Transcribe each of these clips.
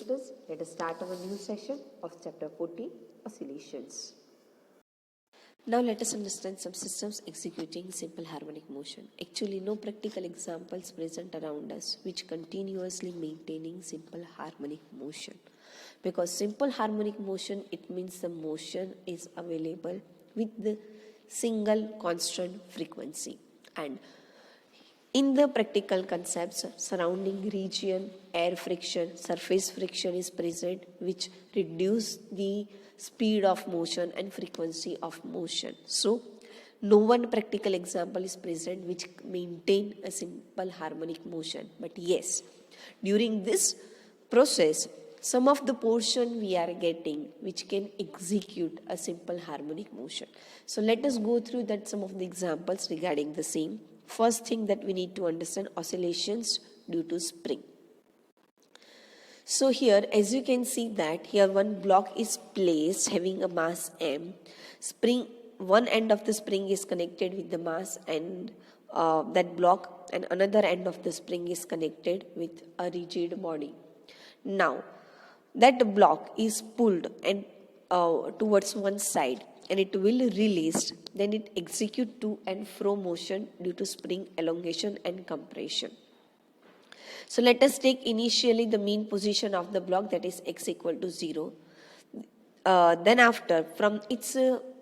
listeners, let us start our new session of chapter 14, Oscillations. Now let us understand some systems executing simple harmonic motion. Actually, no practical examples present around us which continuously maintaining simple harmonic motion. Because simple harmonic motion, it means the motion is available with the single constant frequency. And in the practical concepts, surrounding region, air friction, surface friction is present, which reduce the speed of motion and frequency of motion. So, no one practical example is present which maintain a simple harmonic motion. But yes, during this process, some of the portion we are getting which can execute a simple harmonic motion. So let us go through that some of the examples regarding the same. First thing that we need to understand, oscillations due to spring. So here, as you can see that here one block is placed having a mass m. One end of the spring is connected with the mass and that block, and another end of the spring is connected with a rigid body. Now, that block is pulled and towards one side, and it will release, then it execute to and fro motion due to spring elongation and compression. So let us take initially the mean position of the block, that is x equal to 0. Then after, from its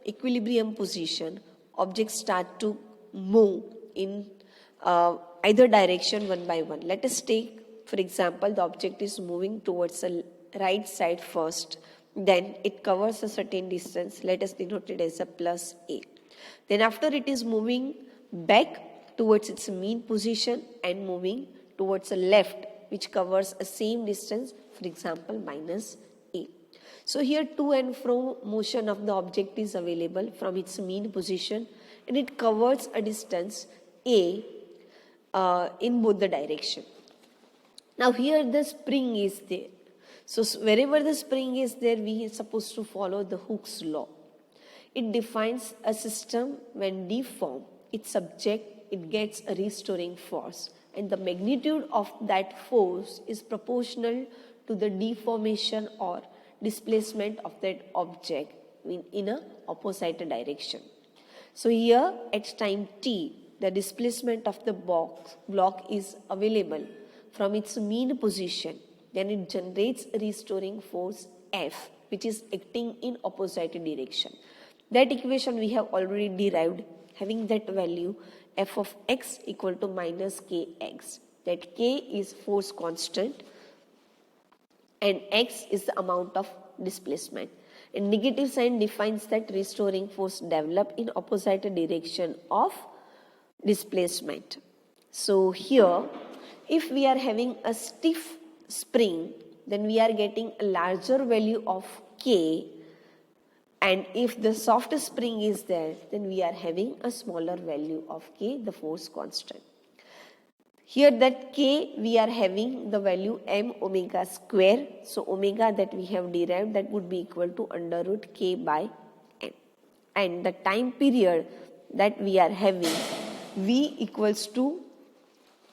equilibrium position, objects start to move in either direction one by one. Let us take, for example, the object is moving towards the right side first. Then it covers a certain distance. Let us denote it as a plus a. Then after it is moving back towards its mean position and moving towards the left, which covers a same distance, for example, minus a. So here to and fro motion of the object is available from its mean position, and it covers a distance a in both the direction. Now here the spring is there. So wherever the spring is there, we are supposed to follow the Hooke's law. It defines a system when deformed, it gets a restoring force, and the magnitude of that force is proportional to the deformation or displacement of that object in a opposite direction. So here at time t, the displacement of the block is available from its mean position. Then it generates a restoring force F, which is acting in opposite direction. That equation we have already derived, having that value f of x equal to minus kx. That k is force constant and x is the amount of displacement. And negative sign defines that restoring force developed in opposite direction of displacement. So here, if we are having a stiff spring, then we are getting a larger value of k, and if the soft spring is there, then we are having a smaller value of k, the force constant. Here that k, we are having the value m omega square. So omega that we have derived, that would be equal to under root k by n. And the time period that we are having, v equals to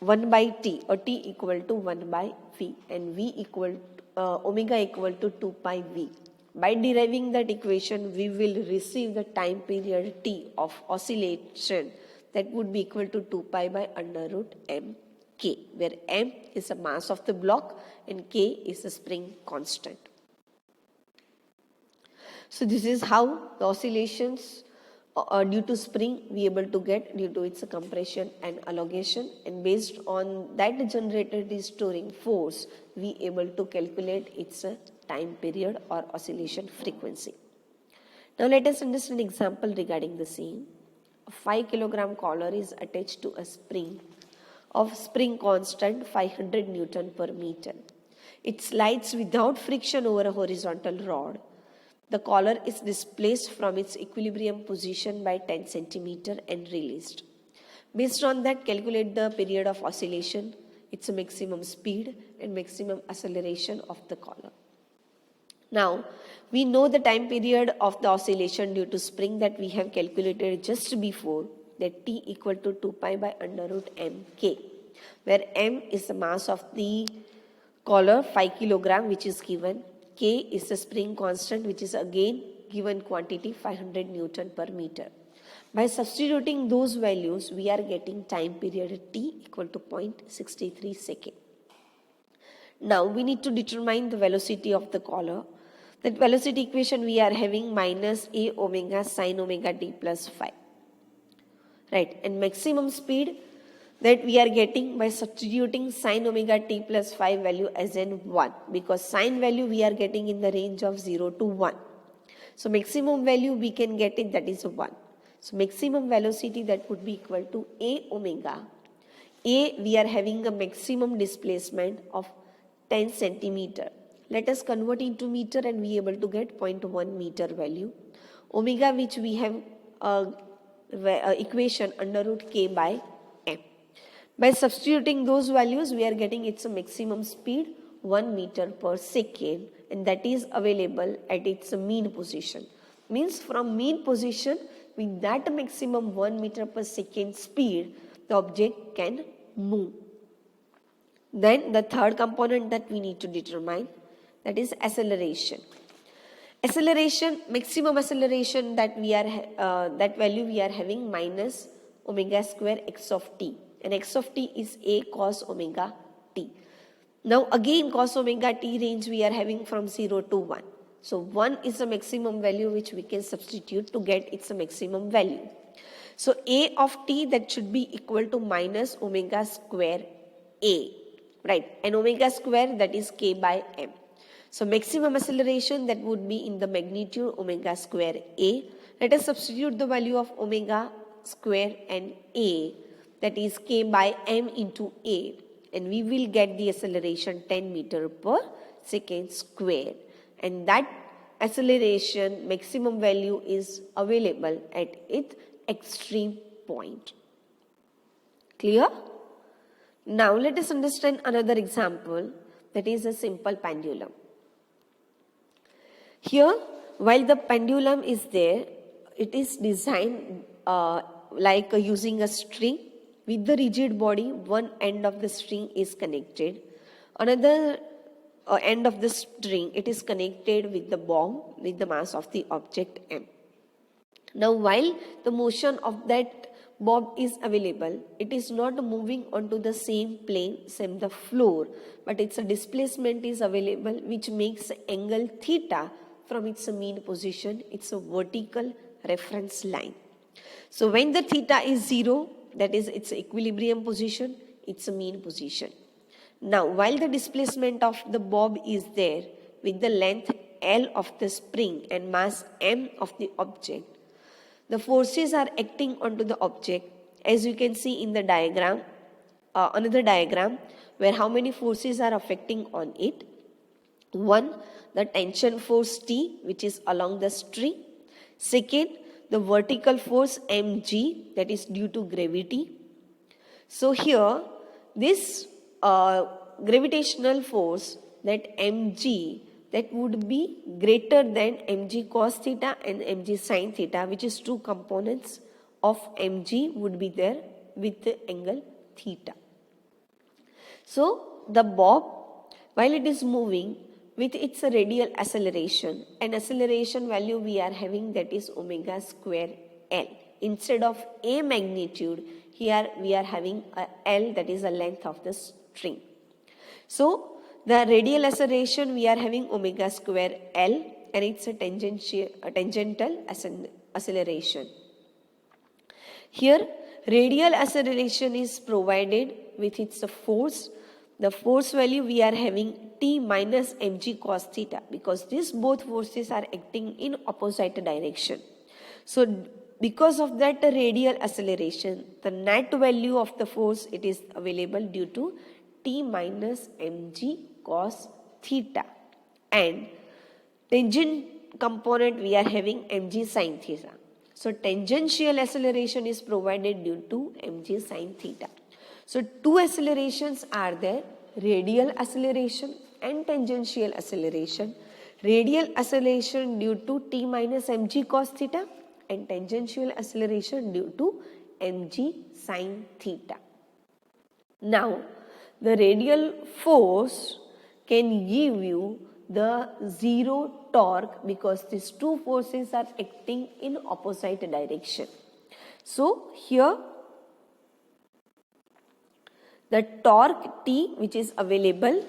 1 by t, or t equal to 1 by v, and v equal omega equal to 2 pi v. By deriving that equation, we will receive the time period t of oscillation, that would be equal to 2 pi by under root m k, where m is the mass of the block and k is the spring constant. So this is how the oscillations due to spring we able to get due to its compression and elongation, and based on that generated restoring force, we able to calculate its time period or oscillation frequency. Now let us understand an example regarding the same. A 5 kilogram collar is attached to a spring of spring constant 500 Newton per meter. It slides without friction over a horizontal rod. The collar is displaced from its equilibrium position by 10 centimeter and released. Based on that, calculate the period of oscillation, its maximum speed and maximum acceleration of the collar. Now, we know the time period of the oscillation due to spring that we have calculated just before, that t equal to 2 pi by under root m k, where m is the mass of the collar 5 kilogram which is given. K is the spring constant which is again given quantity 500 Newton per meter. By substituting those values, we are getting time period T equal to 0.63 second. Now we need to determine the velocity of the collar. That velocity equation we are having minus A omega sine omega t plus phi. Right, and maximum speed that we are getting by substituting sine omega t plus phi value as in 1, because sine value we are getting in the range of 0 to 1. So maximum value we can get it, that is 1. So maximum velocity that would be equal to A omega. A, we are having a maximum displacement of 10 centimeter. Let us convert into meter and we are able to get 0.1 meter value. Omega, which we have equation under root k by m. By substituting those values, we are getting its maximum speed 1 meter per second, and that is available at its mean position. Means from mean position, with that maximum 1 meter per second speed, the object can move. Then the third component that we need to determine, that is acceleration. Acceleration, maximum acceleration that we are that value we are having minus omega square x of t, and x of t is a cos omega t. Now again cos omega t range we are having from 0 to 1. So 1 is the maximum value which we can substitute to get its maximum value. So a of t that should be equal to minus omega square a, right, and omega square that is k by m. So maximum acceleration that would be in the magnitude omega square a. Let us substitute the value of omega square and a, that is k by m into a, and we will get the acceleration 10 meter per second square, and that acceleration maximum value is available at its extreme point. Clear? Now let us understand another example, that is a simple pendulum. Here, while the pendulum is there, it is designed like using a string. With the rigid body, one end of the string is connected. Another end of the string, it is connected with the bob with the mass of the object m. Now, while the motion of that bob is available, it is not moving onto the same plane, same the floor, but its a displacement is available which makes angle theta from its mean position, it's a vertical reference line. So when the theta is 0, that is its equilibrium position, it's a mean position. Now while the displacement of the bob is there with the length L of the spring and mass m of the object, the forces are acting onto the object, as you can see in the diagram, another diagram where how many forces are affecting on it. One, the tension force T, which is along the string. Second, the vertical force mg, that is due to gravity. So here, this gravitational force, that mg, that would be greater than mg cos theta and mg sin theta, which is two components of mg would be there with the angle theta. So the bob, while it is moving with its radial acceleration, and acceleration value we are having, that is omega square L. Instead of a magnitude, here we are having a L, that is the length of the string. So the radial acceleration we are having omega square L, and it's a tangential acceleration. Here radial acceleration is provided with its force. The force value we are having T minus mg cos theta, because these both forces are acting in opposite direction. So because of that radial acceleration, the net value of the force, it is available due to T minus mg cos theta, and tangent component we are having mg sin theta. So tangential acceleration is provided due to mg sin theta. So two accelerations are there, radial acceleration and tangential acceleration. Radial acceleration due to T minus mg cos theta, and tangential acceleration due to mg sin theta. Now the radial force can give you the zero torque because these two forces are acting in opposite direction. So here the torque T which is available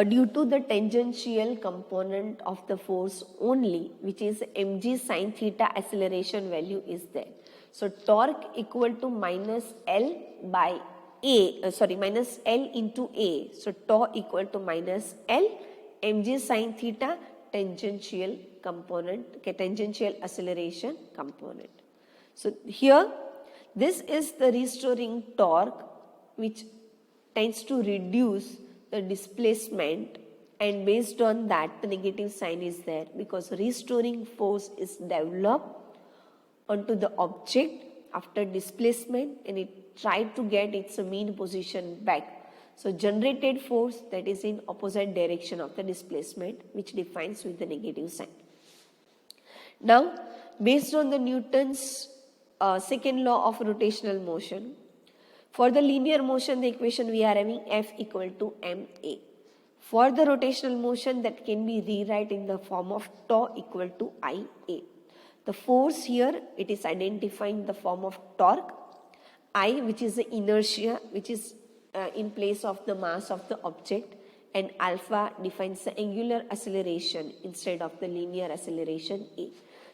due to the tangential component of the force only, which is mg sin theta acceleration value is there. So torque equal to minus L by minus L into A. So tau equal to minus L mg sin theta tangential component, tangential acceleration component. So here this is the restoring torque which tends to reduce the displacement, and based on that the negative sign is there because restoring force is developed onto the object after displacement and it tried to get its mean position back. So generated force that is in opposite direction of the displacement which defines with the negative sign. Now based on the Newton's second law of rotational motion, for the linear motion, the equation we are having F equal to ma. For the rotational motion, that can be rewrite in the form of tau equal to Ia. The force here, it is identifying the form of torque, I which is the inertia which is in place of the mass of the object, and alpha defines the angular acceleration instead of the linear acceleration A.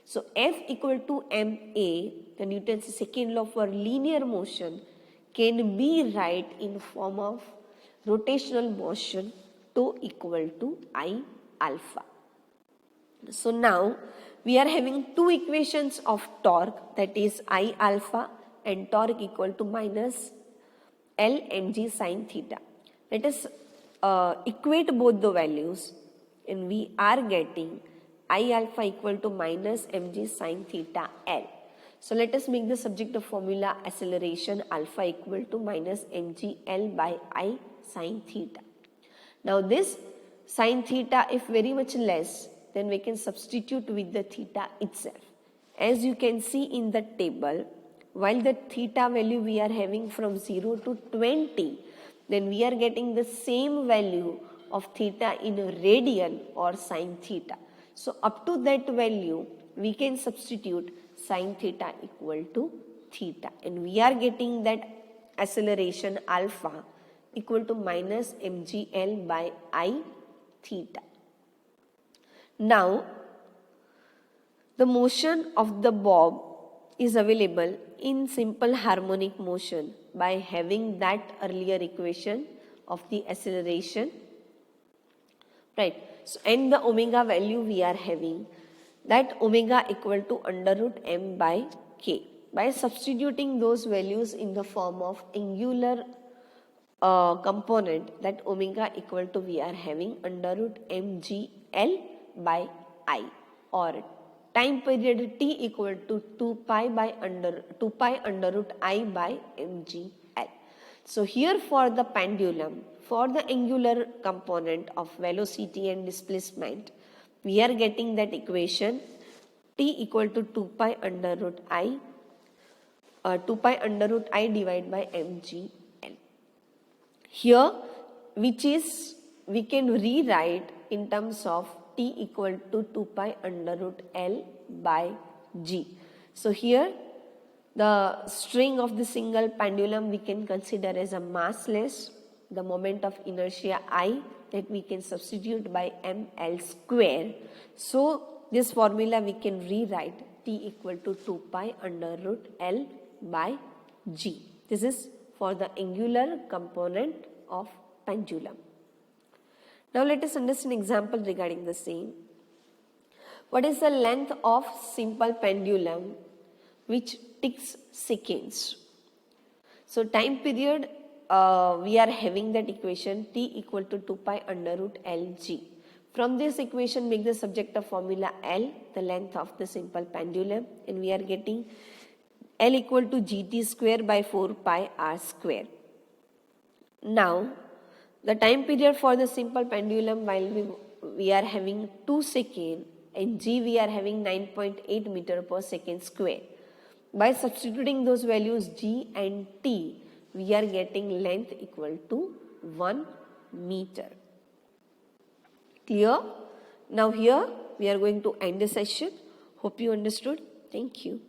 So F equal to ma, the Newton's second law for linear motion, can be write in form of rotational motion tau equal to I alpha. So now we are having two equations of torque, that is I alpha and torque equal to minus L mg sin theta. Let us equate both the values and we are getting I alpha equal to minus mg sin theta L. So let us make the subject of formula acceleration alpha equal to minus mg L by I sin theta. Now this sin theta if very much less, then we can substitute with the theta itself. As you can see in the table, while the theta value we are having from 0 to 20, then we are getting the same value of theta in radian or sin theta. So up to that value we can substitute sin theta equal to theta, and we are getting that acceleration alpha equal to minus mgl by I theta. Now the motion of the bob is available in simple harmonic motion by having that earlier equation of the acceleration, right? So and the omega value we are having, that omega equal to under root m by k. By substituting those values in the form of angular component, that omega equal to we are having under root mgl by I, or time period t equal to 2 pi under root I by mgl. So here for the pendulum, for the angular component of velocity and displacement, we are getting that equation t equal to 2 pi under root I divided by mgl. Here which is we can rewrite in terms of t equal to 2 pi under root L by g. So here the string of the single pendulum we can consider as a massless, the moment of inertia I that we can substitute by ml square. So this formula we can rewrite t equal to 2 pi under root L by g. This is for the angular component of pendulum. Now let us understand an example regarding the same. What is the length of simple pendulum which ticks seconds? So time period we are having that equation t equal to 2 pi under root Lg. From this equation make the subject of formula L, the length of the simple pendulum, and we are getting L equal to gt square by 4 pi r square. Now the time period for the simple pendulum, while we are having 2 seconds and g we are having 9.8 meter per second square. By substituting those values g and t, we are getting length equal to 1 meter. Clear? Now here we are going to end the session. Hope you understood. Thank you.